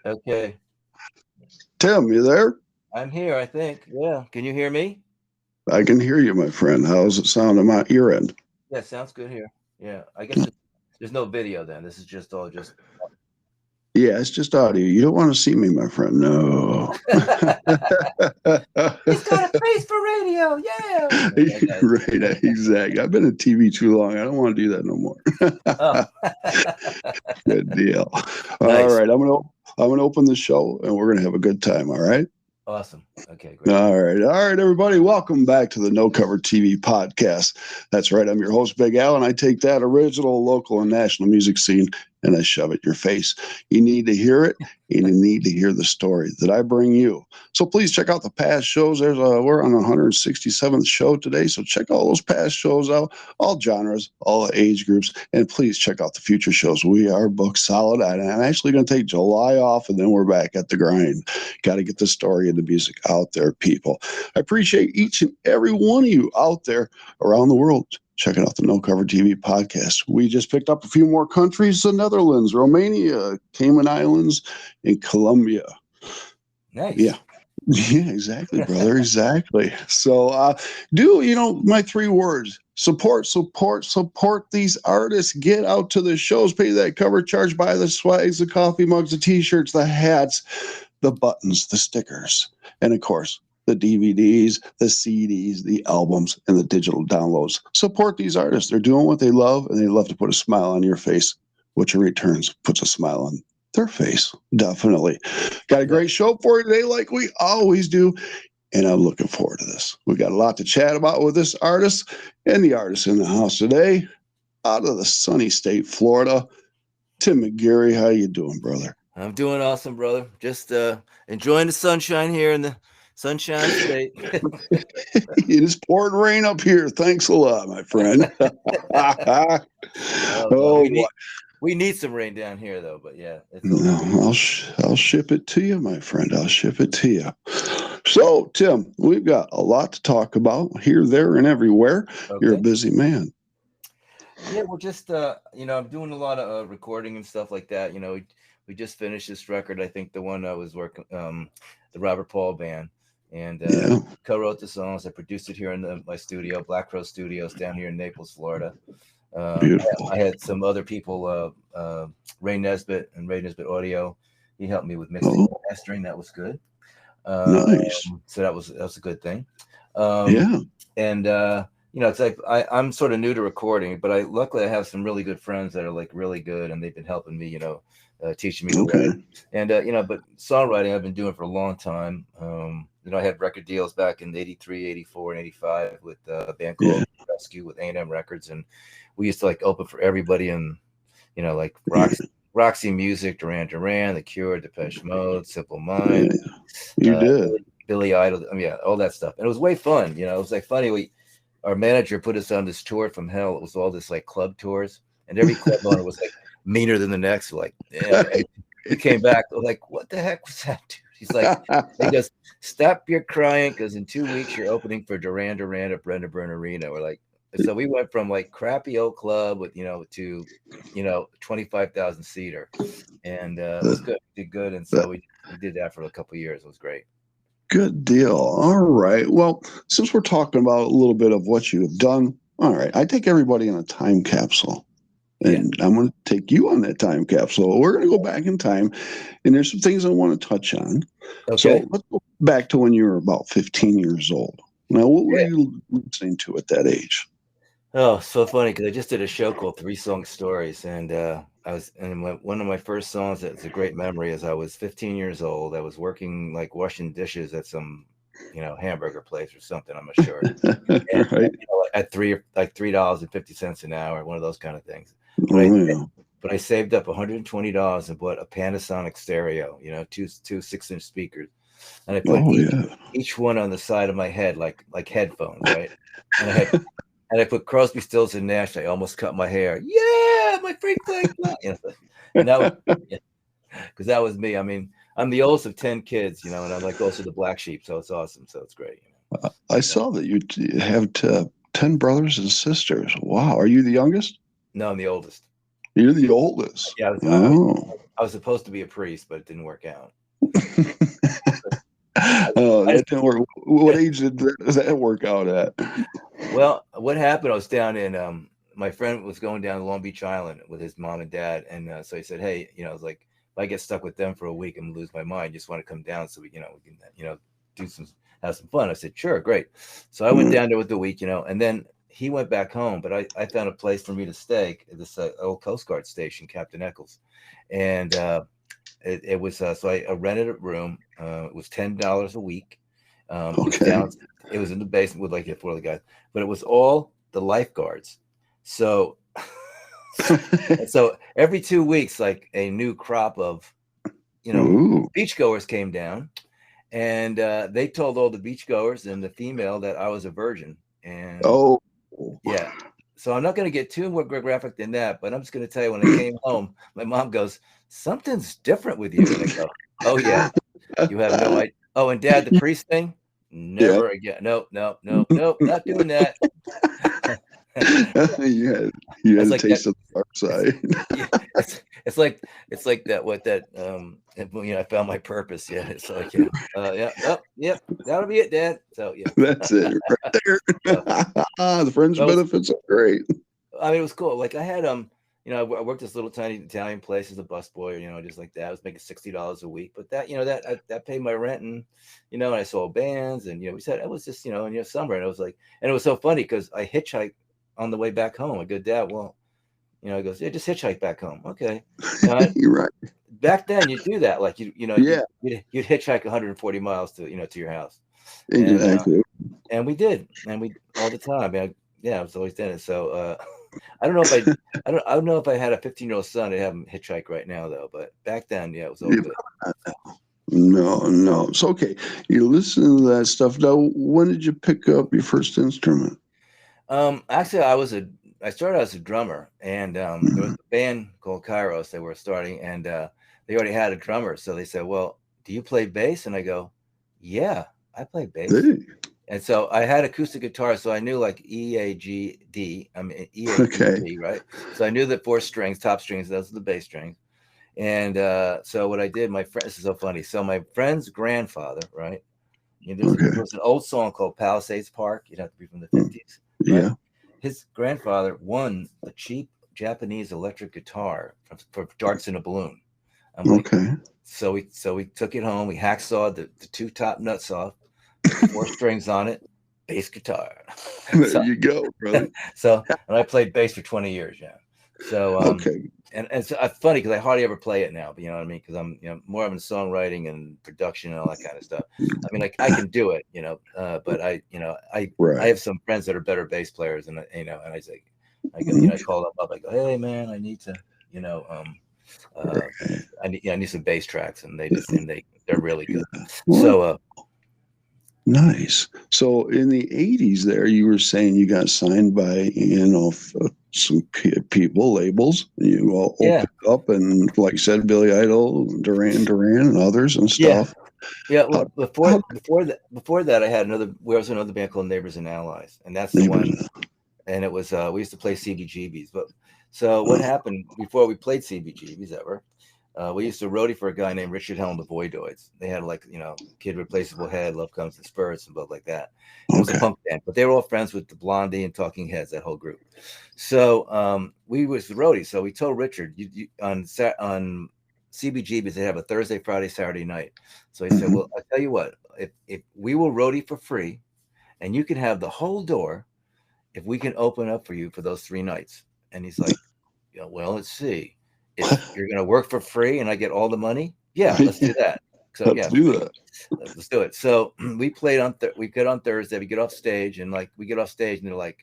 Okay. Tim, you there? I'm here, I think. Yeah. Can you hear me? I can hear you, my friend. How's it sound on my ear end? Yeah, sounds good here. Yeah. I guess there's no video then. This is just all just. Yeah, it's just audio. You don't want to see me, my friend. No. He's got a face for radio. Yeah. Okay, Right, exactly. I've been in TV too long. I don't want to do that no more. oh. Good deal. All Nice. right, I'm gonna open the show and we're gonna have a good time. All right. Awesome. Okay, great. All right, everybody. Welcome back to the No Cover TV podcast. That's right. I'm your host, Big Al, and I take that original, local, and national music scene and I shove it in your face. You need to hear it, and you need to hear the story that I bring you. So please check out the past shows. We're on the 167th show today, so check all those past shows out, all genres, all age groups, and please check out the future shows. We are booked solid, and I'm actually going to take July off, and then we're back at the grind. Got to get the story and the music out there, people. I appreciate each and every one of you out there around the world checking out the No Cover TV podcast. We just picked up a few more countries: the Netherlands, Romania, Cayman Islands, and Colombia. Yeah. Nice. Yeah, exactly, brother. Exactly. So, my three words: support, support, support these artists. Get out to the shows, pay that cover charge, buy the swags, the coffee mugs, the t shirts, the hats, the buttons, the stickers, and of course, the DVDs, the CDs, the albums, and the digital downloads. Support these artists. They're doing what they love, and they love to put a smile on your face, which in returns puts a smile on their face. Definitely. Got a Yeah. great show for you today, like we always do. And I'm looking forward to this. We got a lot to chat about with this artist and the artist in the house today, out of the sunny state, Florida. Tim Mcgeary, how you doing, brother? I'm doing awesome, brother. Just enjoying the sunshine here in the Sunshine State. It is pouring rain up here. Thanks a lot, my friend. Oh well, Oh boy. we need some rain down here though. But yeah, it's all No, good. I'll ship it to you, my friend. I'll ship it to you. So, Tim, we've got a lot to talk about here, there, and everywhere. You're a Okay. busy man. Yeah, we're just I'm doing a lot of recording and stuff like that. We just finished this record. I think the one I was working, the Robert Paul band, and Yeah, co-wrote the songs. I produced it here in my studio, Black Crow Studios, down here in Naples, Florida. beautiful. I had some other people, Ray Nesbitt and Ray Nesbitt Audio. He helped me with mixing Oh, and mastering. That was good. nice. So that was a good thing. Um, Yeah. and it's like I'm sort of new to recording, but I luckily I have some really good friends that are like really good, and they've been helping me, teaching me the way. Okay. And but songwriting I've been doing for a long time. I had record deals back in '83, '84, and '85 with a band called Yeah. Rescue with A&M Records, and we used to like open for everybody, and like Yeah. Roxy Music, Duran Duran, The Cure, Depeche Mode, Simple Yeah. Minds, You did. Billy Idol. I mean, yeah, all that stuff. And it was way fun. It was like funny. Our manager put us on this tour from hell. It was all this like club tours, and every club owner was like meaner than the next. Like, yeah. And we came back. We're like, what the heck was that, dude? He's like, he goes, stop your crying, because in 2 weeks you're opening for Duran Duran at Brenda Byrne Arena. We're like, so we went from like crappy old club with to 25,000 seater, and it was good. We did good, and so we did that for a couple of years. It was great. Good deal. All right. Well, since we're talking about a little bit of what you have done, all right, I take everybody in a time capsule. Yeah. And I'm going to take you on that time capsule. We're going to go back in time, and there's some things I want to touch on. Okay. So let's go back to when you were about 15 years old. Now, what were Yeah. you listening to at that age? Oh, so funny because I just did a show called Three Song Stories, and one of my first songs that's a great memory is I was 15 years old. I was working like washing dishes at some, hamburger place or something. I'm not sure. And Right? at $3.50 an hour, one of those kind of things. But I Oh, yeah. but I saved up $120 and bought a Panasonic stereo, two 6-inch speakers, and I put Oh, each yeah. each one on the side of my head like headphones, right? And I put Crosby, Stills, and Nash. I almost cut my hair. Yeah, my freak flag. And that was because that was me. I mean, I'm the oldest of 10 kids, and I'm like also the black sheep. So it's awesome. So it's great. I saw that you have 10 brothers and sisters. Wow. Are you the youngest? No, I'm the oldest. You're the oldest. Yeah, I was Oh. I was supposed to be a priest, but it didn't work out. Oh, I that just, didn't work. What age does that work out at? well, what happened? I was down in my friend was going down to Long Beach Island with his mom and dad, and so he said, "Hey, I was like, if I get stuck with them for a week, I'm gonna lose my mind. Just want to come down so we can, do some have some fun." I said, "Sure, great." So I went down there with the week, and then he went back home, but I found a place for me to stay at this old Coast Guard station, Captain Eccles, and it was so I rented a room. It was $10 a week. It was Okay. down. It was in the basement with like 4 other guys, but it was all the lifeguards. So, so every 2 weeks, like a new crop of, Ooh. beachgoers came down, and they told all the beachgoers and the female that I was a virgin. And Oh. yeah, so I'm not going to get too more graphic than that, but I'm just going to tell you, when I came home, my mom goes, "Something's different with you." And I go, "Oh yeah, you have no idea." Oh, and Dad, the priest thing, Yeah. never again. Nope, nope, nope, nope, not doing that. You had It's a like that. taste of the dark It's, side. yeah, it's like that. What that I found my purpose. Yeah, it's like yeah, oh, yep, that'll be it, Dad. So yeah, That's it right there. so The fringe that was. benefits are great. I mean, it was cool. Like I had I worked this little tiny Italian place as a busboy, just like that. I was making $60 a week, but that, that paid my rent, and and I saw bands, and we said it was just, in summer, and it was like, and it was so funny because I hitchhiked on the way back home. I go, "Dad, well, he goes, yeah, just hitchhike back home." Okay, You're right. back then you do that, like Yeah, you'd hitchhike 140 miles to your house, and exactly. and we did, and we all the time. I was always doing it. So I don't know if I don't know if I had a 15-year-old son to have him hitchhike right now though, but back then, yeah, it was all Yeah, good. no. It's okay. You're listening to that stuff. Now, when did you pick up your first instrument? Actually, I started as a drummer, and there was Mhm. a band called Kairos they were starting, and they already had a drummer, so they said, "Well, do you play bass?" And I go, "Yeah, I play bass." Hey, And so I had acoustic guitar, so I knew like E, A, G, D. I mean E, A, D, okay. G, right? So I knew the four strings, top strings, those are the bass strings. And so what I did, my friend, this is so funny. So my friend's grandfather, right? Okay. There was an old song called Palisades Park. You'd have to be from the Mm, 50s, right? yeah. His grandfather won a cheap Japanese electric guitar for darts in a balloon. I'm like, Okay. so we took it home. We hacksawed the two top nuts off, put four strings on it, bass guitar. There so you go, brother. and I played bass for 20 years, yeah. So Okay. and it's funny because I hardly ever play it now, but you know what I mean? Because I'm more of in songwriting and production and all that kind of stuff. I mean, like I can do it, but I Right. have some friends that are better bass players, and and I say, I Okay. call them up. I go, "Hey man, I need to, you know, uh, Right. I need some bass tracks," and they're really good. Well, So nice. So in the 80s there, you were saying you got signed by, some people, labels. You all yeah, opened up and, like you said, Billy Idol, Duran Duran, and others and yeah, stuff. yeah. How, Well, how before that, I had another. We also another band called Neighbors and Allies, and that's the neighbors? one. And it was we used to play CBGBs. But so what Uh, happened before we played CBGBs ever? We used to roadie for a guy named Richard Hell and the Voidoids. They had like Kid Replaceable Head, Love Comes in Spurts, and stuff like that. And it was a okay. punk band, but they were all friends with the Blondie and Talking Heads, that whole group. So we was the roadie. So we told Richard on CBGBs they have a Thursday, Friday, Saturday night. So he said, Hmm. "Well, I tell you what, if we will roadie for free, and you can have the whole door." If we can open up for you for those 3 nights. And he's like, well, let's see. If you're going to work for free and I get all the money, yeah, let's do that. So Let's yeah, do that. let's do it. So we played we get on Thursday, we get off stage, and like we get off stage and they're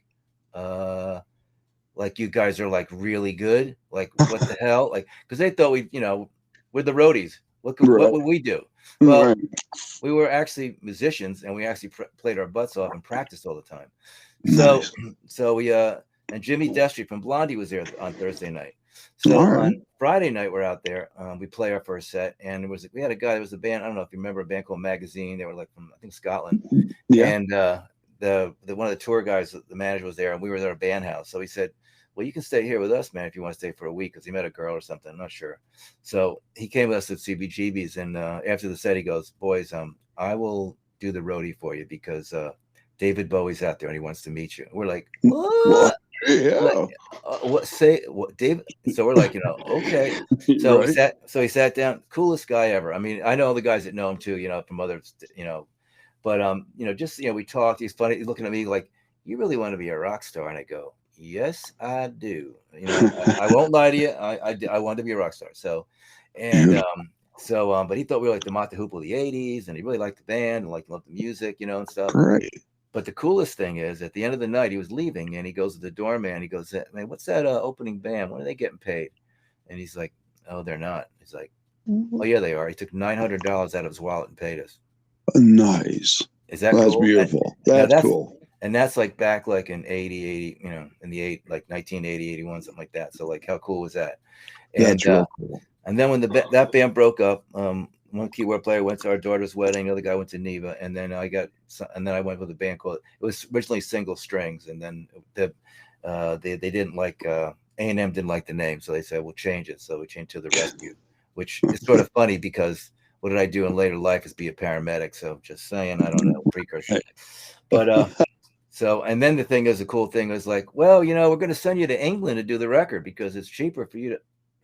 uh, like you guys are like really good. Like what the hell? Like, cause they thought we're the roadies. What Right. would we do? Well, Right. we were actually musicians and we actually played our butts off and practiced all the time. So, Nice. so we and Jimmy Destry from Blondie was there on Thursday night. All So right. on Friday night we're out there. We play our first set, and we had a guy. There was a band. I don't know if you remember a band called Magazine. They were like from I think Scotland, Yeah. and the one of the tour guys, the manager was there, and we were at our band house. So he said, well, you can stay here with us, man, if you want to stay for a week, because he met a girl or something. I'm not sure. So he came with us at CBGB's, and after the set, he goes, boys, I will do the roadie for you because David Bowie's out there and he wants to meet you. We're like, Well, what? Like, yeah. what say what David? So we're like, okay. So Right. he sat down, coolest guy ever. I mean, I know the guys that know him too, from other, but just we talked. He's funny. He's looking at me like, you really want to be a rock star? And I go, yes, I do. I won't lie to you. I wanted to be a rock star. So, and Yeah. but he thought we were like the Mott the Hoople of the '80s, and he really liked the band and loved the music, and stuff. Great. But the coolest thing is, at the end of the night, he was leaving, and he goes to the doorman. He goes, "Man, what's that opening band? When are they getting paid?" And he's like, "Oh, they're not." He's like, "Oh yeah, they are." He took $900 out of his wallet and paid us. Nice. Is that That's cool? beautiful. Now That's cool. and that's like back like in 80, in the 1980, 81, something like that. So like, how cool was that? And That's real cool. and then when that band broke up, one keyboard player went to our daughter's wedding, the other guy went to Neva, and then I went with a band called, it was originally Single Strings, and then they didn't like A&M didn't like the name, so they said we'll change it. So we changed to The Rescue, which is sort of funny because what did I do in later life is be a paramedic. So just saying, I don't know, precursor. But so, and then the cool thing was like, well, we're going to send you to England to do the record because it's cheaper for you to.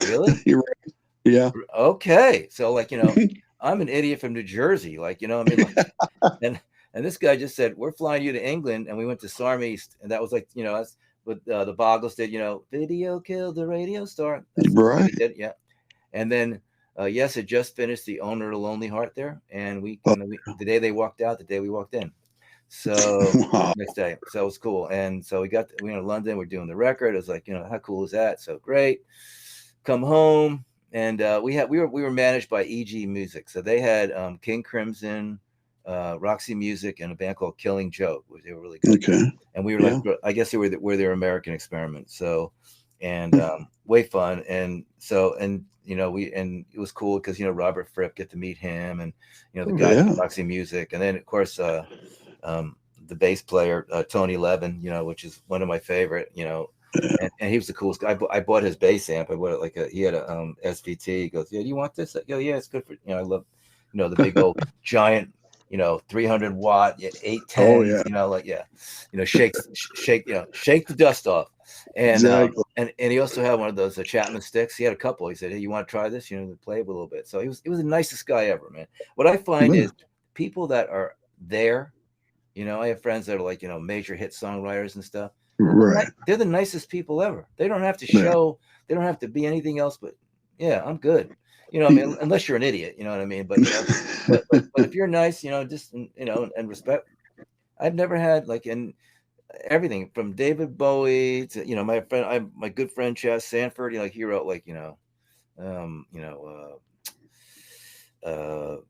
Really? You're right. Yeah. Okay. So like, I'm an idiot from New Jersey. Like, and this guy just said, we're flying you to England. And we went to Sarm East. And that was like, that's what the Boggles did, video killed the radio star. That's what he did. Yeah. And then, yes, it just finished The Owner of the Lonely Heart there. And the day they walked out, the day we walked in. So Wow. next day. So it was cool. And so we went to London, we're doing the record. It was like, how cool is that? So great. Come home. And we were managed by EG Music. So they had King Crimson, Roxy Music, and a band called Killing Joke, which they were really good. Okay. And we were like, I guess we're their American experiment. So, and way fun. And so, and it was cool because Robert Fripp, get to meet him, and the guy from Roxy Music, and then of course the bass player Tony Levin, which is one of my favorite, and he was the coolest guy. I bought his bass amp. I bought it he had a SVT. He goes, yeah, do you want this? I go, yeah, it's good for I love the big old giant 300 watt 810s. Shake the dust off. And exactly. And he also had one of those Chapman sticks. He had a couple. He said, hey, you want to try this? Play it a little bit. So he was the nicest guy ever, man. What I find is people that are there, I have friends that are like major hit songwriters and stuff. Right. They're the nicest people ever. They don't have to show. They don't have to be anything else. But yeah, I'm good. Unless you're an idiot, you know what I mean. But but if you're nice, just and respect. I've never had everything from David Bowie to my good friend Chas Sanford. He wrote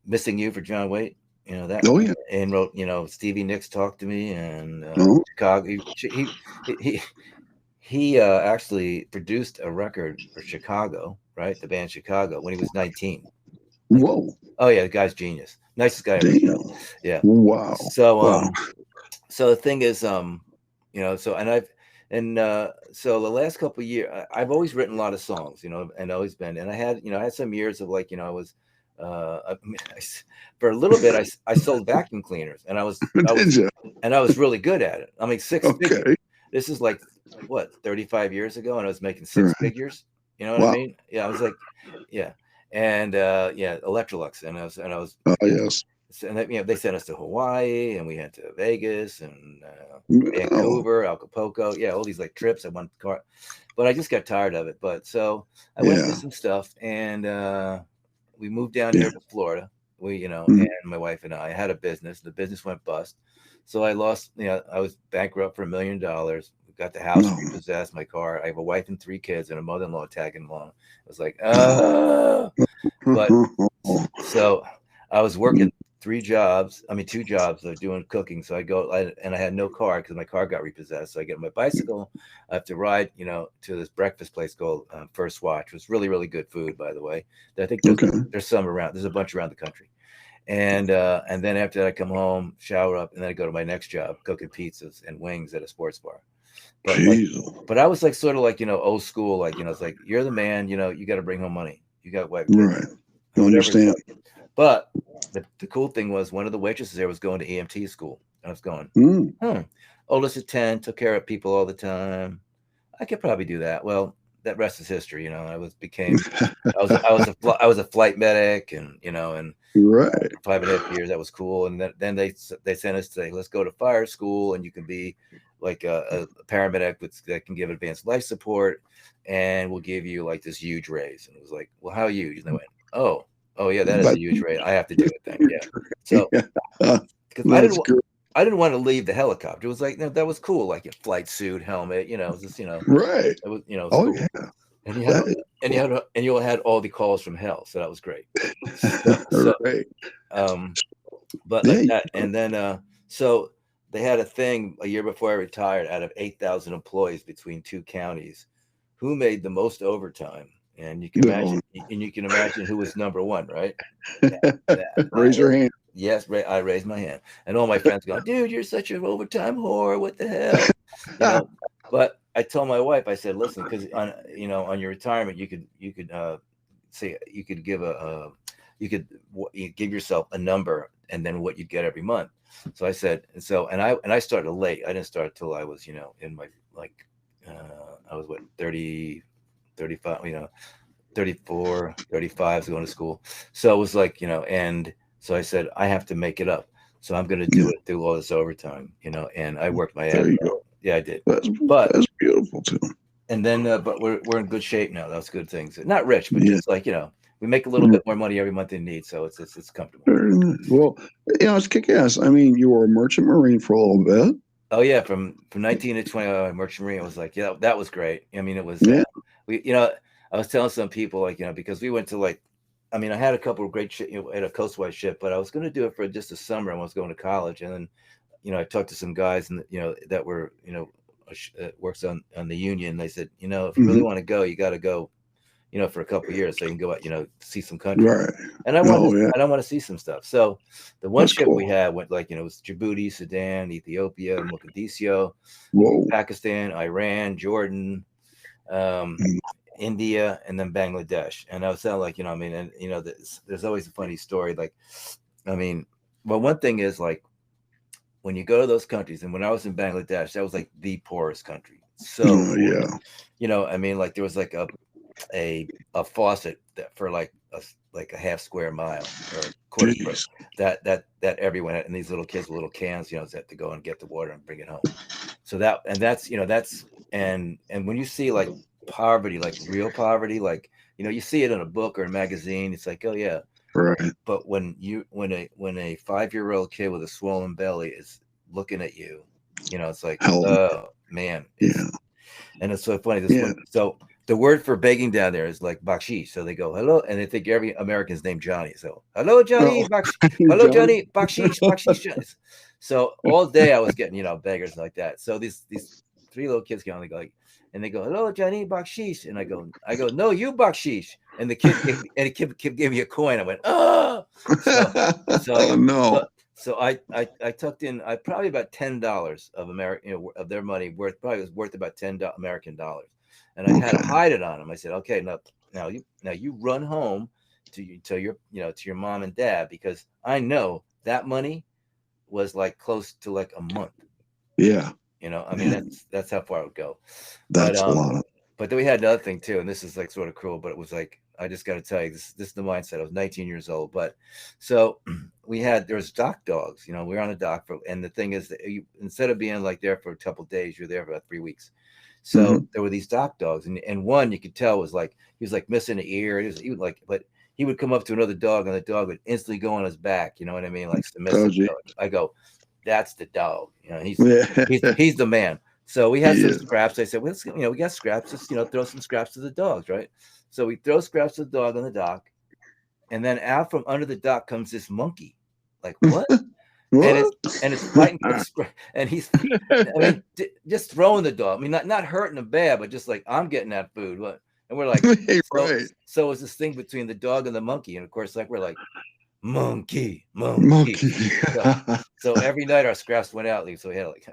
Missing You for John Waite. That. Oh yeah. And wrote Stevie Nicks Talk to Me, and Chicago. He actually produced a record for Chicago, right? The band Chicago, when he was 19. Whoa. Oh yeah, the guy's genius. Nicest guy ever. Yeah. Wow. So so the thing is so so the last couple of years I've always written a lot of songs, and always been, and I had some years of I was for a little bit I sold vacuum cleaners, and I was really good at it. I mean, six figures. This is like what, 35 years ago, and I was making six figures. You know what I mean? Yeah, I was like, yeah. And Electrolux, and I was yes. And they sent us to Hawaii, and we went to Vegas and Vancouver, Acapulco, all these trips. I went car, but I just got tired of it. But so I went through some stuff, and we moved down here to Florida. We and my wife and I had a business. The business went bust, so I lost. I was bankrupt for $1 million. We got the house repossessed, my car. I have a wife and 3 kids, and a mother-in-law tagging along. I was like, but so I was working 2 jobs of doing cooking. So I had no car because my car got repossessed. So I get my bicycle. I have to ride, to this breakfast place called First Watch. It was really, really good food, by the way. I think there's some around. There's a bunch around the country. And then after that, I come home, shower up, and then I go to my next job, cooking pizzas and wings at a sports bar. But like, but I was like sort of like, old school, like, it's like, you're the man, you got to bring home money. You got what, right. whatever. Understand. But the cool thing was one of the waitresses there was going to EMT school. I was going, oldest of 10, took care of people all the time. I could probably do that. Well, that rest is history. I was a flight medic, and Right. for 5.5 years that was cool. And then they sent us to say, let's go to fire school, and you can be like a paramedic that can give advanced life support, and we'll give you like this huge raise. And it was like, well, how huge? And they went, oh yeah, that is a huge raise. I have to do it then. Yeah. So because I didn't want to leave the helicopter. It was like, that was cool, like a flight suit, helmet, just right. it was, it was Oh cool. yeah. And you had all the calls from hell, so that was great. Right. But like that, and then so they had a thing a year before I retired. Out of 8,000 employees between two counties, who made the most overtime? And you can imagine who was number one, right? Raise your hand. Yes, I raised my hand, and all my friends going, "Dude, you're such an overtime whore. What the hell?" But I told my wife, I said, "Listen, because on your retirement, you could say you could give you give yourself a number, and then what you'd get every month." So I said, and I started late. I didn't start till I was in my I was 30, 35, 34, 35, going to school. So it was like and. So I said, I have to make it up. So I'm going to do it through all this overtime, and I worked my ass off. Yeah, I did. That's beautiful too. And then, but we're in good shape now. That's good things. Not rich, but just like, we make a little bit more money every month than need. So it's comfortable. Very nice. Well, it's kick-ass. I mean, you were a merchant Marine for a little bit. Oh yeah. From 19 to 20, merchant Marine. I was like, yeah, that was great. I mean, it was, I was telling some people like, because we went to like, I mean, I had a couple of great at a coastwise ship, but I was going to do it for just a summer. I was going to college, and then, I talked to some guys, and that were, works on the union. They said, if you really want to go, you got to go, for a couple of years, so you can go out, see some country. Right. And I want to see some stuff. So the one ship cool. we had went like, it was Djibouti, Sudan, Ethiopia, Mogadiscio, Pakistan, Iran, Jordan. India, and then Bangladesh. And I was saying like, and there's always a funny story. Like, I mean, well, one thing is like when you go to those countries, and when I was in Bangladesh, that was like the poorest country. So, I mean, like there was like a faucet that for like a half square mile or a quarter square that everyone had, and these little kids with little cans, had to go and get the water and bring it home. So that's and when you see like poverty, like real poverty, like you see it in a book or a magazine, it's like, oh yeah, right. But when a 5-year-old kid with a swollen belly is looking at you, it's like, oh man, and it's so funny. So the word for begging down there is like bakshish. So they go hello, and they think every American's named Johnny. So hello Johnny, hello Johnny, bakshish. So all day I was getting beggars like that. So these 3 little kids can only go like. And they go, hello, Johnny, bakshish. And I go, no, you bakshish. And the kid gave me a coin. I went, oh. So I tucked in probably about $10 of American, of their money worth about $10 American dollars. And I had to hide it on them. I said, okay, now you run home to your mom and dad, because I know that money was like close to like a month. Yeah. I mean, that's how far it would go. That's a lot. But then we had another thing too, and this is like sort of cruel, but it was like, I just got to tell you, this is the mindset. I was 19 years old, but so there was dock dogs. We were on a dock and the thing is that instead of being like there for a couple of days, you're there for about 3 weeks. So there were these dock dogs, and one you could tell was like he was like missing an ear. He would like, but he would come up to another dog, and the dog would instantly go on his back. You know what I mean? Like submissive dog. I go, that's the dog. He's the man. So we had some scraps. I said, well, we got scraps. Just throw some scraps to the dogs, right? So we throw scraps to the dog on the dock, and then out from under the dock comes this monkey. Like what? and it's fighting for the scrap, and he's, I mean, just throwing the dog. I mean, not hurting him bad, but just like, I'm getting that food. What? And we're like, so it's this thing between the dog and the monkey, and of course, like we're like, monkey. Monkey. So, so every night our scraps went out. So we had like,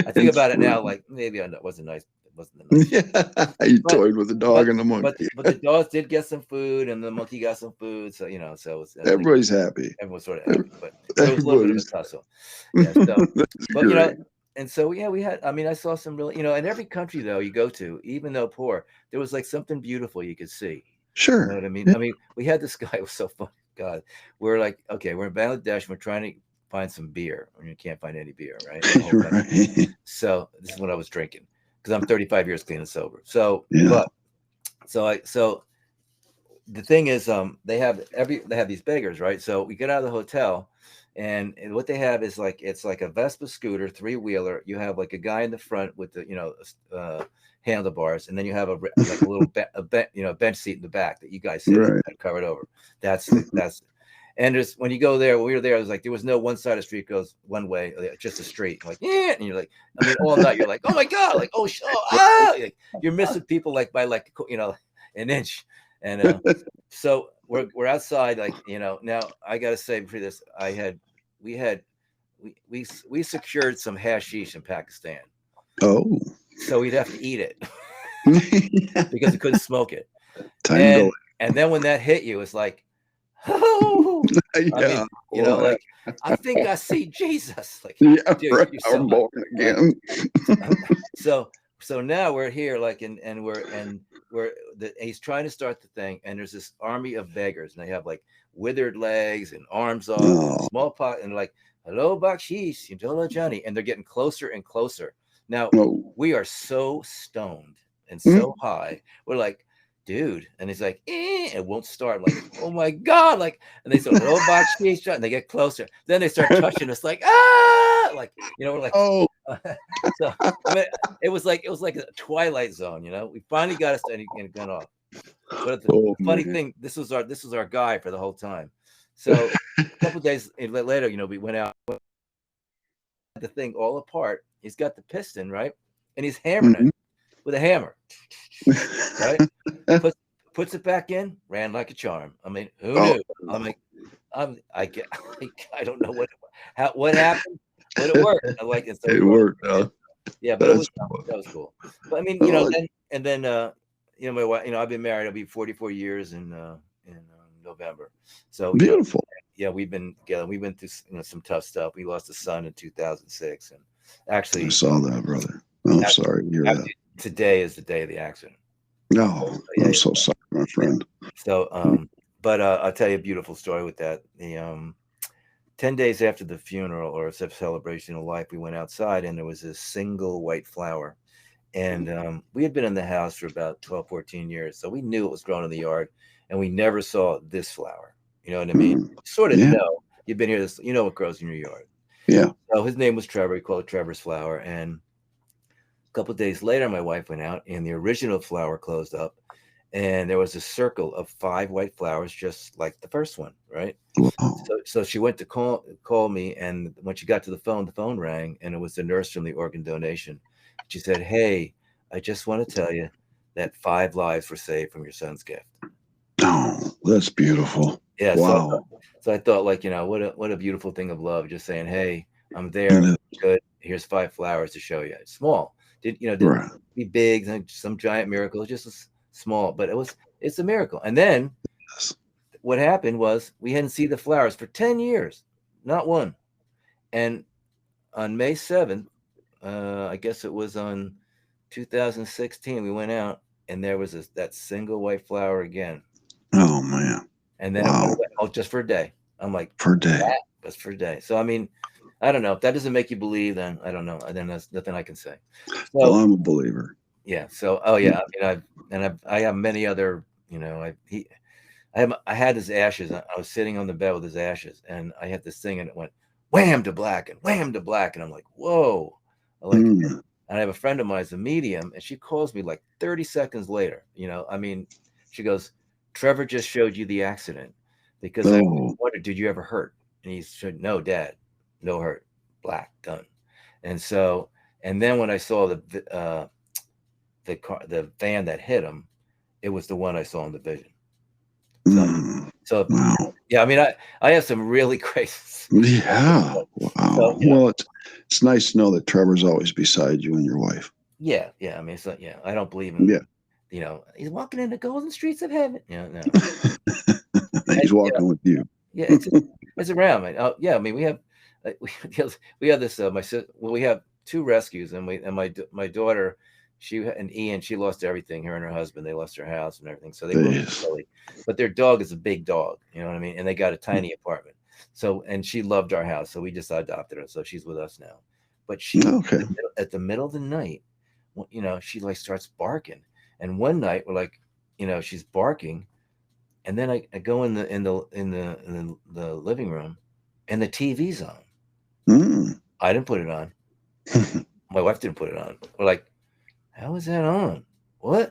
I think about it now, like maybe I know it wasn't nice. It wasn't the nice. Yeah, you But toyed with the dog and the monkey. but the dogs did get some food, and the monkey got some food. So so it was, like Everybody's happy. everyone's sort of happy, but it was a little bit of a Everybody's tussle. Yeah. So, That's but great. and so yeah, we had. I mean, I saw some really, in every country though you go to, even though poor, there was like something beautiful you could see. You know Sure. what I mean? Yeah. I mean, we had this guy. It was so funny. God, we're like, okay, we're in Bangladesh. We're trying to find some beer, and you can't find any beer, right? The whole country. Right. So this is what I was drinking because I'm 35 years clean and sober. So, Yeah. so the thing is, they have these beggars, right? So we get out of the hotel, and what they have is like it's like a Vespa scooter, three-wheeler. You have like a guy in the front with the handlebars, and then you have like a little bench seat in the back that you guys sit in Right. and covered over. That's and there's when you go there, when we were there, it was like there was no one side of the street goes one way, just a street. Like yeah, and you're like, I mean, all night you're like, oh my god, like like, you're missing people like by like an inch. And so we're outside, like now I gotta say for this, we secured some hashish in Pakistan, Oh. so we'd have to eat it because we couldn't smoke it. Tango. And then when that hit you, it's like, oh, Yeah. I mean, like I think I see Jesus. Like, Yeah. dude, Right. you're I'm born again. So now we're here, like, and he's trying to start the thing, and there's this army of beggars, and they have like withered legs and arms off, and Oh. small pot, and like, hello, bakshish, hello, Johnny, and they're getting closer and closer. Now No. we are so stoned and so high, we're like, dude, and he's like, it won't start. Like, oh my god, like, and they start, hello, bakshish, and they get closer. Then they start touching us, like, like, we're like, Oh. so I mean, it was like a Twilight Zone, We finally got us and got off. But the funny thing, this was our guy for the whole time. So a couple of days later, we went out, the thing all apart. He's got the piston, right, and he's hammering it with a hammer, right? Puts it back in, ran like a charm. I mean, who knew? I'm like, I don't know what happened. But it worked. I like it. So it worked. Yeah, but that was cool. But I mean, then my wife, I've been married. I'll be 44 years in November. So beautiful. Yeah, we've been together. We went through some tough stuff. We lost a son in 2006, and actually, I saw that, brother. I'm sorry to hear that. Today is the day of the accident. No, I'm so sorry, my friend. So, but I'll tell you a beautiful story with that. 10 days after the funeral or celebration of life, we went outside, and there was this single white flower. And we had been in the house for about 12, 14 years. So we knew it was growing in the yard, and we never saw this flower. You know what I mean? Sort of know. You've been here, you know what grows in your yard. Yeah. So his name was Trevor. We called it Trevor's flower. And a couple of days later, my wife went out, and the original flower closed up. And there was a circle of 5 white flowers, just like the first one, right? Wow. So she went to call me, and when she got to the phone rang, and it was the nurse from the organ donation. She said, "Hey, I just want to tell you that 5 lives were saved from your son's gift." Oh, that's beautiful. Yeah. Wow. So I thought, like, what a beautiful thing of love. Just saying, "Hey, I'm there. Good. Here's 5 flowers to show you." It's small. Didn't be big, some giant miracle. It's just small, but it's a miracle. And then what happened was we hadn't seen the flowers for 10 years, not one. And on May 7th, I guess it was on 2016, we went out, and there was that single white flower again. Oh man. And then it went, just for a day. I'm like, for a day. That's for a day. So I mean, I don't know. If that doesn't make you believe, then I don't know. Then there's nothing I can say. So, well, I'm a believer. Yeah. So I mean, I have many other, I had his ashes. I was sitting on the bed with his ashes, and I had this thing, and it went wham to black and wham to black, and I'm like, whoa. And I have a friend of mine who's a medium, and she calls me like 30 seconds later. I mean, she goes, "Trevor just showed you the accident because I wondered, did you ever hurt?" And he said, "No, Dad, no hurt, black, done." And so, and then when I saw the van that hit him, it was the one I saw in the vision. So So Wow. yeah, I mean, I have some really crazy. Yeah. Wow. So Well, it's nice to know that Trevor's always beside you and your wife. yeah, yeah. I mean, so yeah, I don't believe in, Yeah. he's walking in the golden streets of heaven. No. And, He's walking with you. yeah, it's around. Man. Yeah, I mean, we have we have this my well, we have two rescues, and my daughter, and Ian, she lost everything. Her and her husband, they lost their house and everything, so they moved to Yes. Philly. But their dog is a big dog, you know what I mean, and they got a tiny apartment. So, and she loved our house, so we just adopted her. So she's with us now. But she Okay. at the middle of the night, she like starts barking, and one night we're like, she's barking, and then I go in the living room, and the TV's on. Mm. I didn't put it on. My wife didn't put it on. We're like, how is that on? What?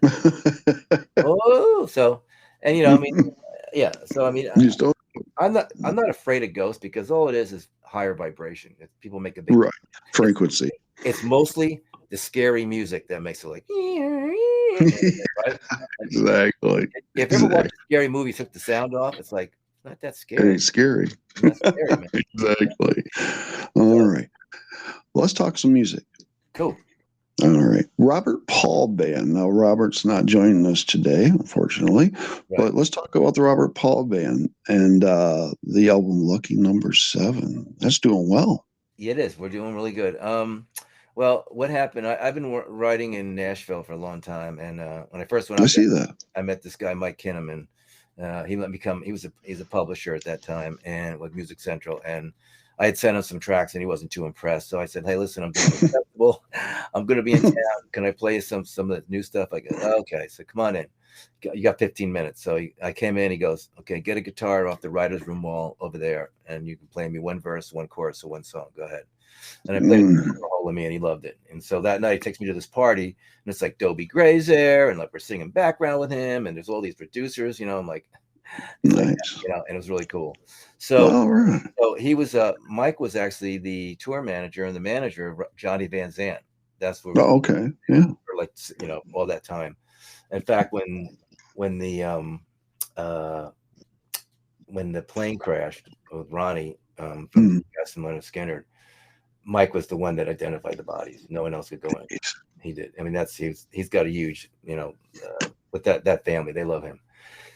Oh, so, and I mean, yeah. So I mean, You just don't. I'm not afraid of ghosts, because all it is higher vibration. People make a big. Right. It's Frequency. it's mostly the scary music that makes it like, right? Exactly. If you ever watch a scary movie, took the sound off, it's like, it's not that It scary. ain't scary. It's not scary, man. Exactly. All right. Let's talk some music. Cool. All right. Robert Paul Band. Now, Robert's not joining us today, unfortunately, but let's talk about the Robert Paul Band and the album Lucky Number 7. That's doing well. Yeah, it is. We're doing really good. Well, what happened? I've been writing in Nashville for a long time, and when I first went I out there, see that. I met this guy, Mike Kinnaman. He let me come. He's a publisher at that time, and with Music Central, and I had sent him some tracks, and he wasn't too impressed. So I said, "Hey, listen, I'm doing a festival. I'm going to be in town. Can I play you some of the new stuff?" I go, "Okay." So come on in. You got 15 minutes. So I came in. He goes, "Okay, get a guitar off the writer's room wall over there, and you can play me one verse, one chorus, or one song. Go ahead." And I played a whole of me, and he loved it. And so that night, he takes me to this party, and it's like Dobie Gray's there, and like we're singing background with him, and there's all these producers. I'm like, Nice. and it was really cool. So, All right. so he was Mike was actually the tour manager and the manager of Johnny Van Zant. That's where Oh, okay. Yeah. for like all that time. In fact, when the when the plane crashed with Ronnie from Gaston Leonard Skinner, Mike was the one that identified the bodies. No one else could go in. He did. I mean, he's got a huge, with that family, they love him.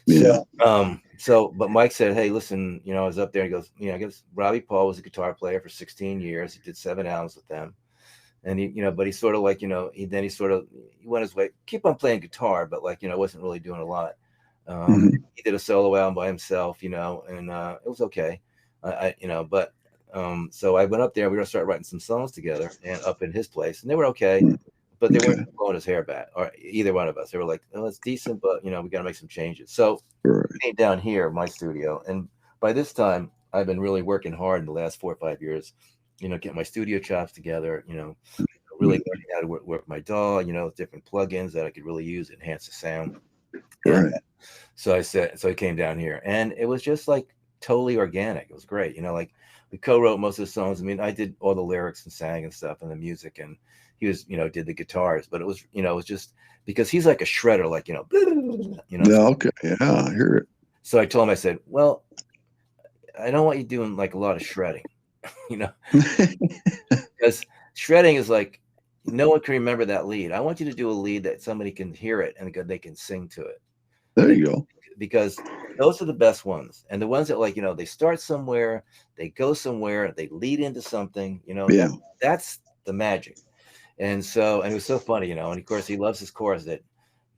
Yeah. But Mike said, "Hey, listen, I was up there." He goes, I guess Robbie Paul was a guitar player for 16 years. He did 7 albums with them, and but he sort of like, he went his way, keep on playing guitar, but like, wasn't really doing a lot. He did a solo album by himself, and it was okay. But so I went up there. We were gonna start writing some songs together, and up in his place, and they were okay, but they weren't blowing his hair back, or either one of us. They were like, "Oh, it's decent, but we got to make some changes." So I came down here, my studio, and by this time, I've been really working hard in the last 4 or 5 years, get my studio chops together, really learning how to work my DAW, different plugins that I could really use to enhance the sound. And so I came down here, and it was just like totally organic. It was great. Like we co-wrote most of the songs. I mean, I did all the lyrics and sang and stuff and the music, and he was, did the guitars, but it was, it was just because he's like a shredder, like, Yeah. Okay. Yeah. I hear it. So I told him, I said, "Well, I don't want you doing like a lot of shredding, because shredding is like, no one can remember that lead. I want you to do a lead that somebody can hear it and they can sing to it." There you go. Because those are the best ones, and the ones that, like, they start somewhere, they go somewhere, they lead into something, that's the magic. And it was so funny, and of course he loves his chorus that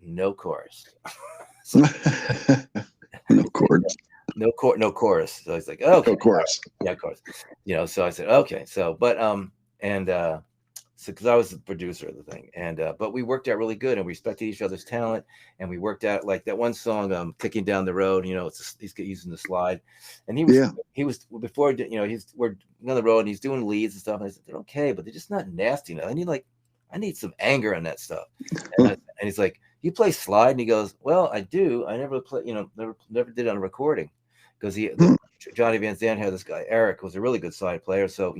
no chorus. No chords. No chorus. So he's like, "Oh, okay, no chorus." Yeah, of course. So I said, "Okay." So, but so because I was the producer of the thing, and but we worked out really good, and we respected each other's talent, and we worked out like that one song, "Kicking Down the Road." He's using the slide, and he was before, we're on the road, and he's doing leads and stuff. And I said, "They're okay, but they're just not nasty enough. I need some anger on that stuff." And he's like, "You play slide?" And he goes, "Well, I do. I never play, never did it on a recording." Because Johnny Van Zandt had this guy, Eric, who was a really good slide player. So,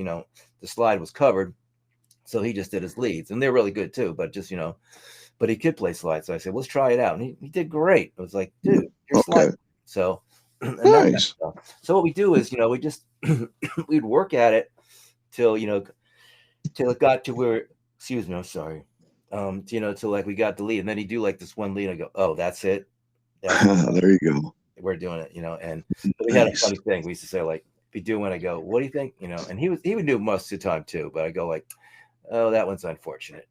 the slide was covered. So he just did his leads, and they're really good too, but just, but he could play slide. So I said, "Let's try it out." And he did great. It was like, "Dude, you're slide." So and that kind of Nice. stuff. So what we do is, we just we'd work at it till till it got to where. Excuse me, I'm sorry. Till like we got the lead, and then he'd do like this one lead. And I go, oh, that's it. That's There you go. we're doing it, and we had a Nice. funny thing. We used to say like, if you do one, I go, what do you think? And he would do it most of the time too, but I go like, oh, that one's unfortunate.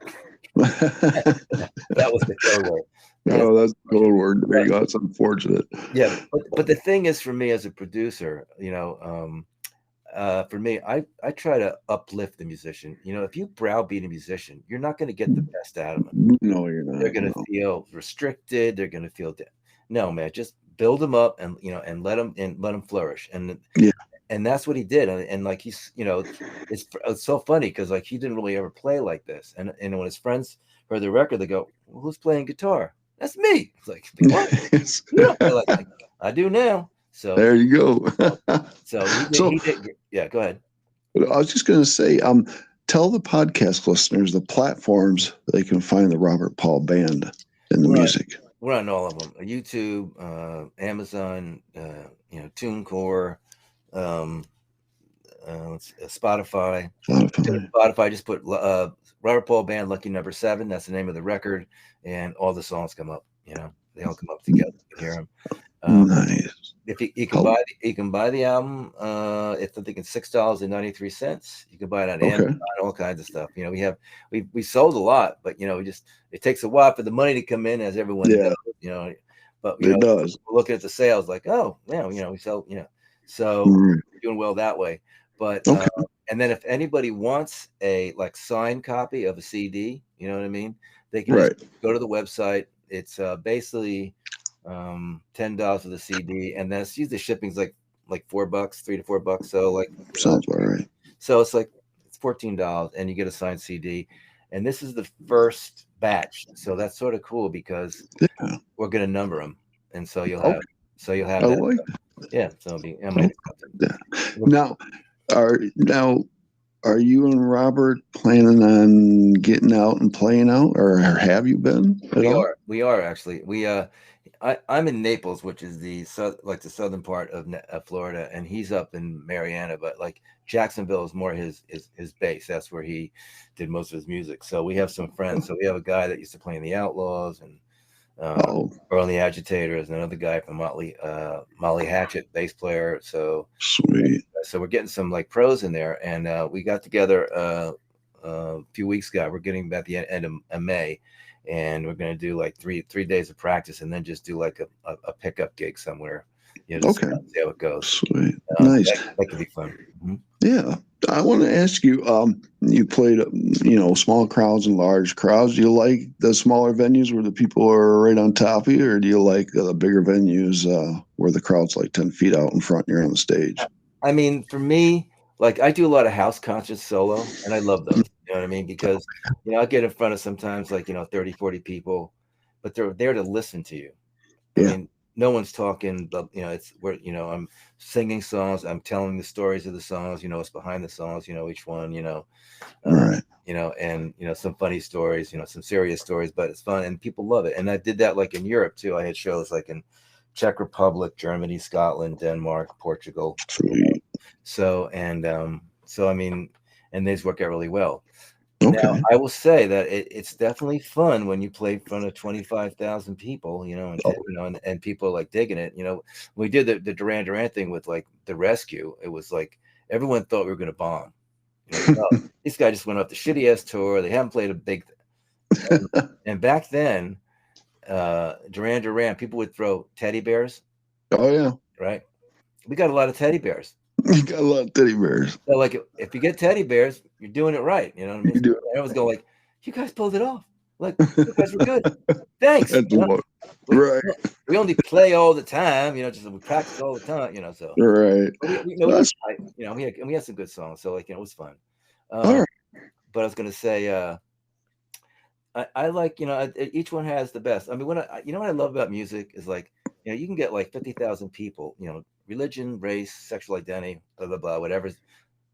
That was the code word. That's Oh, that's the unfortunate. code word. There you go. That's unfortunate. Yeah, but the thing is, for me as a producer, for me, I try to uplift the musician. If you browbeat a musician, you're not going to get the best out of them. No, you're They're not. going to No. feel restricted. They're going to feel no, man. Just build them up and let them flourish. Yeah. And that's what he did. And like it's so funny because like he didn't really ever play like this. And when his friends heard the record, they go, well, "Who's playing guitar?" That's me. It's like, what? You don't play like that. I do now. So There you go. so he did. So He did. Yeah, go ahead. I was just going to say, tell the podcast listeners the platforms they can find the Robert Paul Band and the We're on, music. we're on all of them: YouTube, Amazon, TuneCore, um, Spotify. Spotify. Spotify, just put Robert Paul Band, Lucky Number 7. That's the name of the record, and all the songs come up. They all come up together. You can hear them. Nice. If you can buy the album, it's I think it's $6.93. You can buy it on Amazon, all kinds of stuff. We sold a lot, but it takes a while for the money to come in, as everyone Yeah. knows. But It does. we're looking at the sales, like, oh yeah, we sell, so Right. we're doing well that way. But Okay. and then if anybody wants a like signed copy of a CD, you know what I mean, they can Right. just go to the website. It's basically $10 for the CD, and then it's usually shipping's like $4, $3 to $4. So like Sounds about right. so it's like it's $14, and you get a signed CD. And this is the first batch, so that's sort of cool because Yeah. we're gonna number them, and so you'll Okay. have I that. like Yeah, so it'll be that. Now, are you and Robert planning on getting out and playing out, or have you been at all? We are actually. I'm in Naples, which is the southern part of Florida, and he's up in Mariana. But like Jacksonville is more his base. That's where he did most of his music. So we have some friends. So we have a guy that used to play in the Outlaws and or on the Agitators, and another guy from Molly Hatchet, bass player. So Sweet. we're getting some like pros in there, and we got together a few weeks ago. We're getting at the end of May, and we're going to do like three days of practice, and then just do like a pickup gig somewhere. Just Okay. see how it goes. Sweet. Nice. That could be fun. Mm-hmm. Yeah. I want to ask you, you played, small crowds and large crowds. Do you like the smaller venues where the people are right on top of you, or do you like the bigger venues where the crowd's like 10 feet out in front and you're on the stage? I mean, for me, like I do a lot of house concerts solo, and I love those. You know what I mean? Because I'll get in front of sometimes like 30, 40 people, but they're there to listen to you. I mean, no one's talking, but it's where I'm singing songs, I'm telling the stories of the songs, what's behind the songs, each one, Right. and some funny stories, some serious stories, but it's fun and people love it. And I did that like in Europe too. I had shows like in Czech Republic, Germany, Scotland, Denmark, Portugal. Sweet. So I mean, and these work out really well. Okay. Now, I will say that it's definitely fun when you play in front of 25,000 people, and people are like digging it. We did the Duran Duran thing with like the Rescue. It was like everyone thought we were going to bomb. This guy just went off the shitty ass tour. They haven't played a big thing. And back then, Duran Duran, people would throw teddy bears. Oh yeah. Right. We got a lot of teddy bears. You got a lot of teddy bears. So like if you get teddy bears, you're doing it right. You know what I mean? Everyone's going like, you guys pulled it off. Like you guys were good. Thanks. Right. We only play all the time, just we practice all the time, so right. We had some good songs, so like it was fun. All right. But I was gonna say I like, each one has the best. I mean, what I love about music is like, you can get like 50,000 people, religion, race, sexual identity, blah, blah, blah, whatever.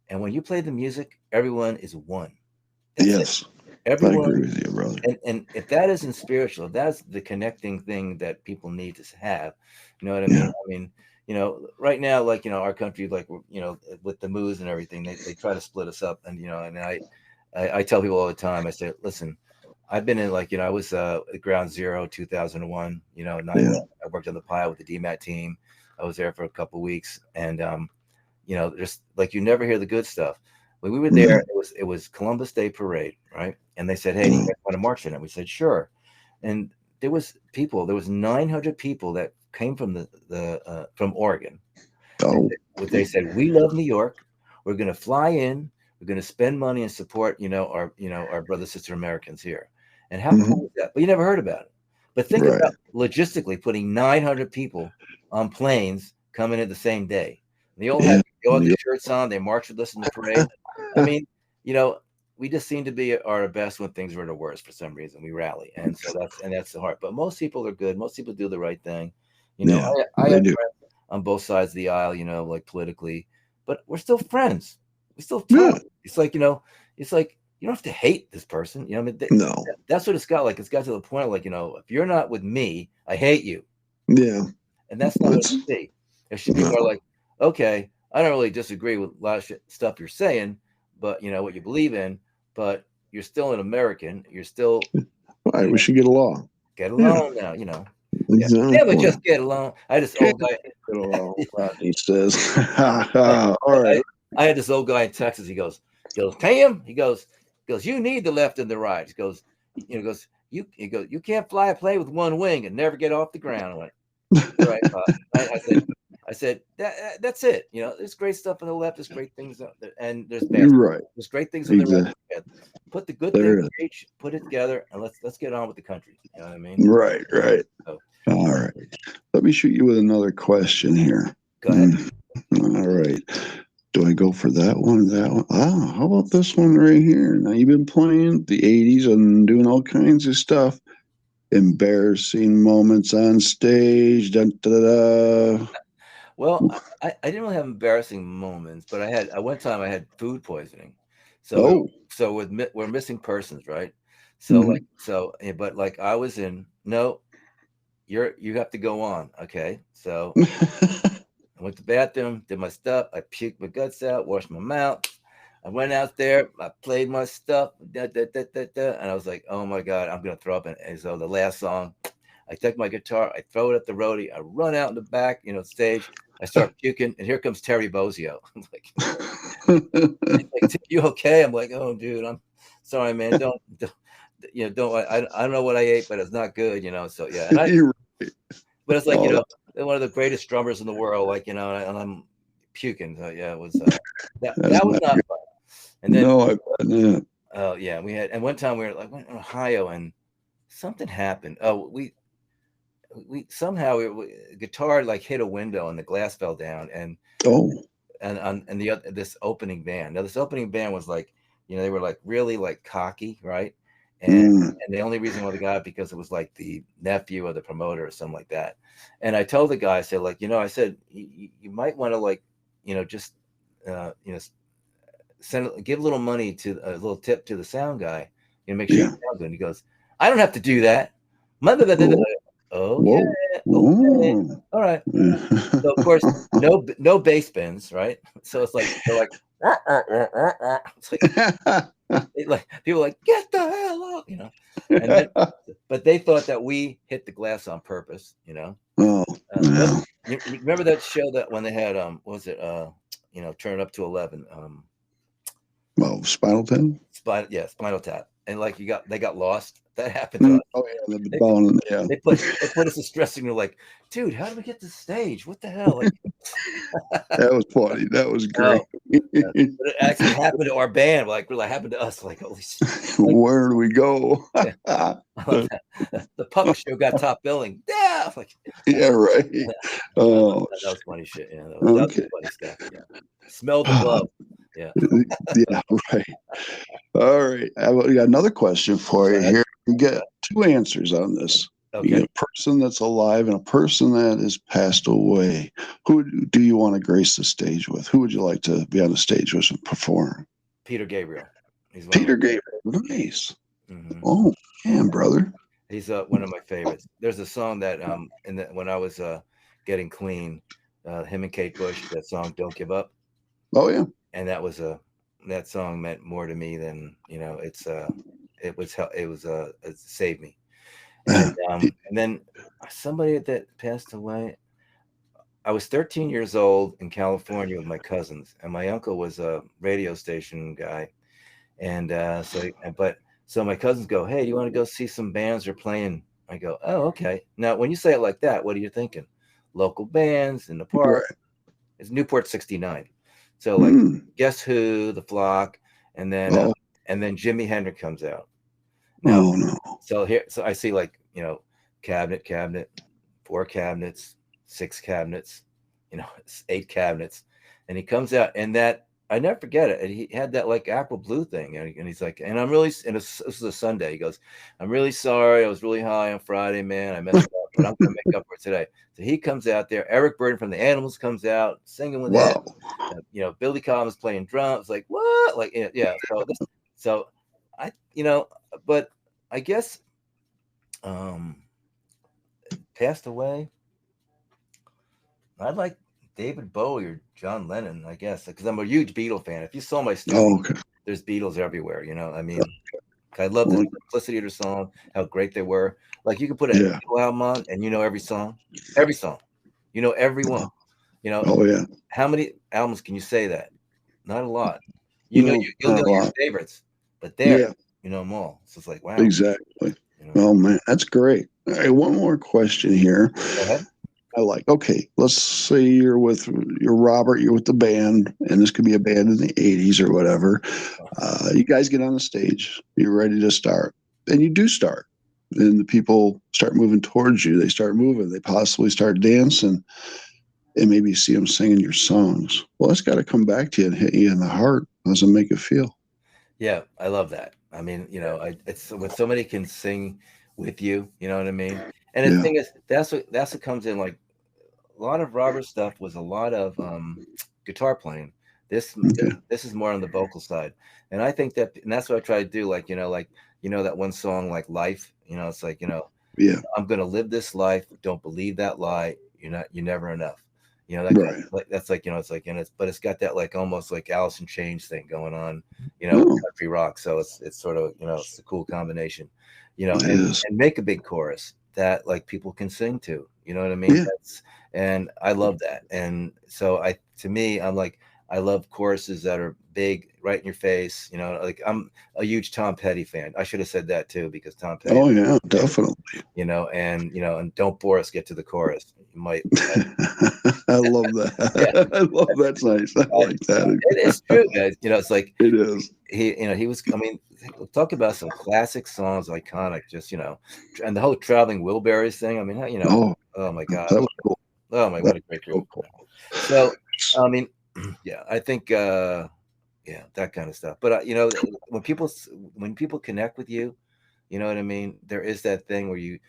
And when you play the music, everyone is one. Yes. Everyone, I agree with you, brother. And if that isn't spiritual, if that's the connecting thing that people need to have. You know what I mean? Yeah. I mean, right now, like, our country, like, with the moves and everything, they try to split us up. And, and I tell people all the time, I say, listen, I've been in, like, I was at Ground Zero 2001, 9/11. Yeah. I worked on the pilot with the DMAT team. I was there for a couple of weeks. And, just like, you never hear the good stuff. When we were there, it was Columbus Day parade, right? And they said, hey, do you guys want to march in it? We said, sure. And there was 900 people that came from from Oregon. Oh, They said, we love New York. We're going to fly in. We're going to spend money and support, our brother, sister Americans here. And how cool is that? But you never heard about it. But think right. about logistically putting 900 people on planes coming in the same day. They all had the shirts on. They marched with us in the parade. I mean, we just seem to be at our best when things are the worst for some reason. We rally, and so that's the heart. But most people are good. Most people do the right thing. I they have do. friends on both sides of the aisle, like politically, but we're still friends. We still Yeah. talk. It's like, it's like you don't have to hate this person. I mean, No. that's what it's got. Like, it's got to the point, like, if you're not with me, I hate you. Yeah. And that's not what it should be. It should be more like, okay, I don't really disagree with a lot of stuff you're saying, but what you believe in, but you're still an American. You're still, All right, we should get along. get along now, Yeah. Exactly. Never just get along. I had this old guy. Get along, Rodney says. All right. I had this old guy in Texas. He goes, Tam. He goes, you need the left and the right. He goes, you can't fly a plane with one wing and never get off the ground. I went, right. I said that's it. There's great stuff on the left. There's great things, and there's bad. You're right. There's great things on the right. Exactly. Put the good things each, put it together, and let's get on with the country. You know what I mean? Right. So, all right. Let me shoot you with another question here. Go ahead. All right. Do I go for that one? That one? Ah, how about this one right here? Now, you've been playing the 80s and doing all kinds of stuff. Embarrassing moments on stage. Dun, da, da, da. Well, I didn't really have embarrassing moments, but one time I had food poisoning. So we're missing persons, right? So but like I was in, no, you have to go on. Okay. So I went to the bathroom, did my stuff. I puked my guts out, washed my mouth. I went out there, I played my stuff, and I was like, oh my God, I'm going to throw up. And so the last song, I take my guitar, I throw it at the roadie, I run out in the back, stage. I start puking, and here comes Terry Bozzio. I'm like, you okay? I'm like, oh, dude, I'm sorry, man. Don't I don't know what I ate, but it's not good, So yeah, but it's like, one of the greatest drummers in the world, like, and I'm puking. So yeah, it was that was not fun. And then oh yeah, and one time we went in Ohio and something happened. Oh, we somehow guitar like hit a window and the glass fell down and this opening band. Now this opening band was like, they were like really like cocky, right? And the only reason why they got it because it was like the nephew of the promoter or something like that. And I told the guy, I said, like, I said you might want to like, just give a little money to a little tip to the sound guy, make sure you sound good. And he goes, I don't have to do that. Oh yeah, okay. All right. So of course, no bass bins, right? So it's like they're like, it's like people are like, get the hell out, And then, but they thought that we hit the glass on purpose, you remember that show that when they had what was it Turn It Up to 11, Spinal Tap. Spinal Tap, and like they got lost. That happened to us. Oh yeah, They put us in stressing. They're like, dude, how did we get to the stage? What the hell? Like, that was funny. That was great. But it actually happened to our band. Like, really happened to us. Like, holy shit. Like, where do we go? The puppet show got top billing. Yeah. Like, yeah, right. Oh, that was funny shit. Yeah, that was funny stuff. Yeah. Smell the glove. Yeah. Yeah, right. All right. We got another question for you here. You get two answers on this. Okay. You get a person that's alive and a person that is passed away. Who do you want to grace the stage with? Who would you like to be on the stage with and perform? Peter Gabriel. Peter Gabriel. Nice. Mm-hmm. Oh, man, brother. He's one of my favorites. There's a song that when I was getting clean, him and Kate Bush, that song "Don't Give Up," Oh yeah. and that song meant more to me than it saved me. And then somebody that passed away. I was 13 years old in California with my cousins, and my uncle was a radio station guy. And so my cousins go, "Hey, do you want to go see some bands are playing?" I go, "Oh, okay." Now, when you say it like that, what are you thinking? Local bands in the park. Right. It's Newport 69. So like, Hmm. Guess Who, The Flock, and then Oh, Jimi Hendrix comes out. Now, oh no. so I see like, cabinet, 4 cabinets, 6 cabinets, eight cabinets, and he comes out, and that I never forget it. And he had that like aqua blue thing, and he's like, and I'm really, and this is a Sunday. He goes, "I'm really sorry, I was really high on Friday, man. I messed up, but I'm gonna make up for it today." So he comes out there. Eric Burden from the Animals comes out singing with him. Wow. Billy Collins playing drums. Like what? Like yeah. So I but I guess um passed away. I like David Bowie or John Lennon, I guess, because I'm a huge Beatle fan. If you saw my studio, Oh, okay. there's Beatles everywhere. I mean, I love the Well, simplicity of the song, how great they were. Like you could put a yeah. Beatle album on, and you know every song, every one. You know, Oh yeah. how many albums can you say that? Not a lot. No, You'll not know a your lot. favorites, but Yeah, you know them all. So it's like, wow. exactly. You know, Oh man, that's great. All right, one more question here. Go ahead. I like, okay, let's say you're Robert, you're with the band, and this could be a band in the 80s or whatever. You guys get on the stage, you're ready to start, and you do start. And the people start moving towards you. They start moving. They possibly start dancing, and maybe you see them singing your songs. Well, that's got to come back to you and hit you in the heart. How does it make it feel? Yeah, I love that. I mean, it's when somebody can sing with you, you know what I mean? And the Yeah. thing is, that's what comes in. Like a lot of Robert stuff was a lot of guitar playing. This Okay. this is more on the vocal side, and I think and that's what I try to do. Like that one song like Life. It's like Yeah. I'm gonna live this life. Don't believe that lie. You're never enough. That kind Right. of, like that's like it's like, and it's got that like almost like Alice in Chains thing going on, with No, country rock. So it's sort of it's a cool combination, it and is. make a big chorus that like people can sing to. You know what I mean? Yeah. And I love that. And so to me, I'm like, I love choruses that are big, right in your face. Like I'm a huge Tom Petty fan. I should have said that too, because Tom Petty, Oh yeah, definitely. and don't bore us, get to the chorus. You might, I love yeah, that. I love that's nice. I like that. it is true, guys. It's like It is. he was, I mean, talk about some classic songs, iconic, just, and the whole Traveling Wilburys thing. I mean, Oh, oh my God. that was cool. Oh my, That what a great was group. so So, I mean, yeah, I think, yeah, that kind of stuff. But, when people connect with you, you know what I mean? There is that thing where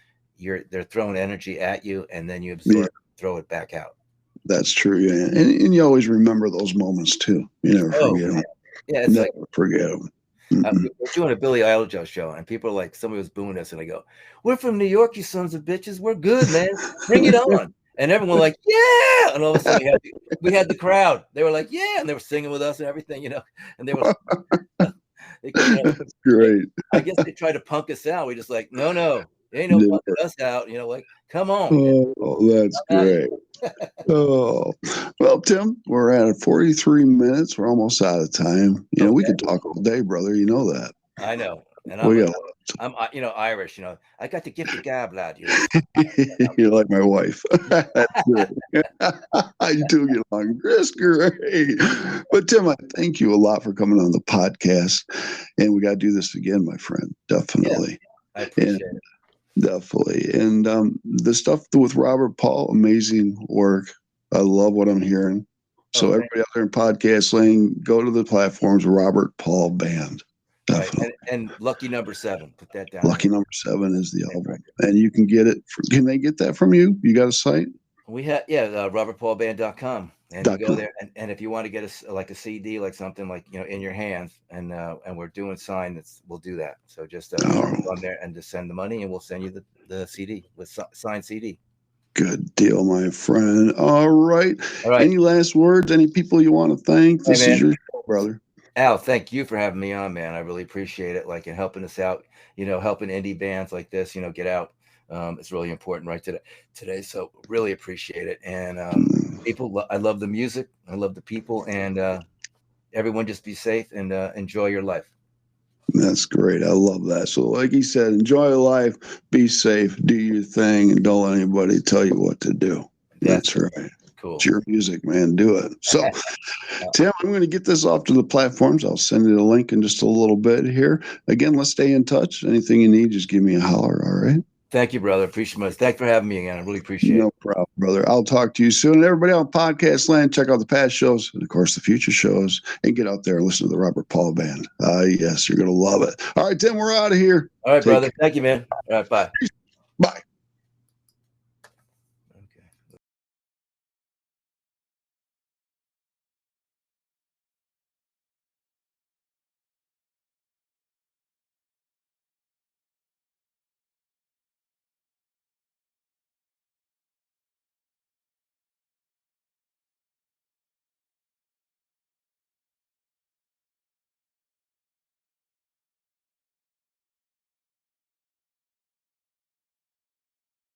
they're throwing energy at you, and then you cool. absorb, throw it back out. That's true. Yeah. And you always remember those moments too. You never Oh, forget them. yeah, it's Never like, forget them. Mm-mm. we're doing a Billy Idol show, and people are like, somebody was booing us, and I go, "We're from New York, you sons of bitches. We're good, man. Bring it on." And everyone like, "Yeah!" And all of a sudden, we had the crowd. They were like, "Yeah!" And they were singing with us and everything, And they were, they, That's they, great. I guess they tried to punk us out. We just like, no, there ain't no Didn't punking us out. Like, come on, Oh, that's I'm out of great. Oh, well, Tim, we're at 43 minutes. We're almost out of time. here. We Okay, could talk all day, brother. You know that. I know, and We got I'm Irish. I got the gift of gab, lad. You're like my wife. That's good. You two get along. That's great. But Tim, I thank you a lot for coming on the podcast. And we got to do this again, my friend. Yeah, Definitely. I And appreciate it. definitely. And the stuff with Robert Paul, amazing work. I love what I'm hearing. Oh, So everybody out there in podcast land, go to the platforms, Robert Paul Band. right, Definitely. and lucky number 7. Put that down there. Lucky Number 7 is the album. And you can get it. Can they get that from you? You got a site? We have, robertpaulband.com, and you go .com. there, and if you want to get like a CD, like something like in your hands, and we're doing sign, we'll do that. So just Oh, go on there and just send the money, and we'll send you the CD with signed CD. Good deal, my friend. All right. All right. Any last words? Any people you want to thank? Hey, This is man. your show, brother. Al, thank you for having me on, man. I really appreciate it. Like, and helping us out, helping indie bands like this, get out. It's really important right today. So really appreciate it. And I love the music. I love the people, and everyone just be safe and enjoy your life. That's great. I love that. So, like he said, enjoy life, be safe, do your thing, and don't let anybody tell you what to do. That's right. Cool. It's your music, man. Do it. So, Tim, I'm going to get this off to the platforms. I'll send you the link in just a little bit here. Again, let's stay in touch. Anything you need, just give me a holler. All right. Thank you, brother. Appreciate it. Thanks for having me again. I really appreciate it. No problem, brother. I'll talk to you soon. And everybody on podcast land, check out the past shows and, of course, the future shows, and get out there and listen to the Robert Paul Band. Yes, you're going to love it. All right, Tim, we're out of here. All right, brother. Thank you, man. All right, bye. Bye.